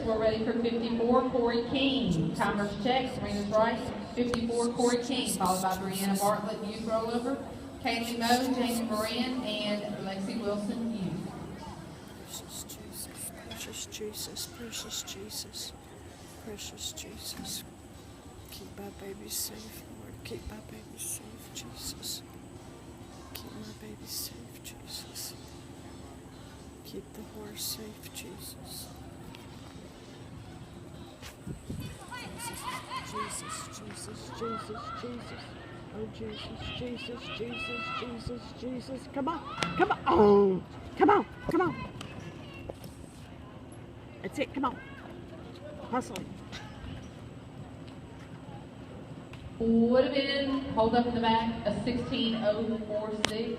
We're ready for 54, Corey King. Timers check, Serena's right. 54, Corey King, followed by Brianna Bartlett, youth rollover. Kaylee Moe, Jamie Moran, and Lexi Wilson, youth. Precious Jesus, precious Jesus, precious Jesus. Keep my baby safe, Lord. Keep my baby safe, Jesus. Keep my baby safe, Jesus. Keep the horse safe, Jesus. Jesus, Jesus, Jesus, Jesus. Oh, Jesus, Jesus, Jesus, Jesus, Jesus. Come on, come on. Oh, come on, come on. That's it, come on. Hustle. Would have been, hold up in the back, a 16.046.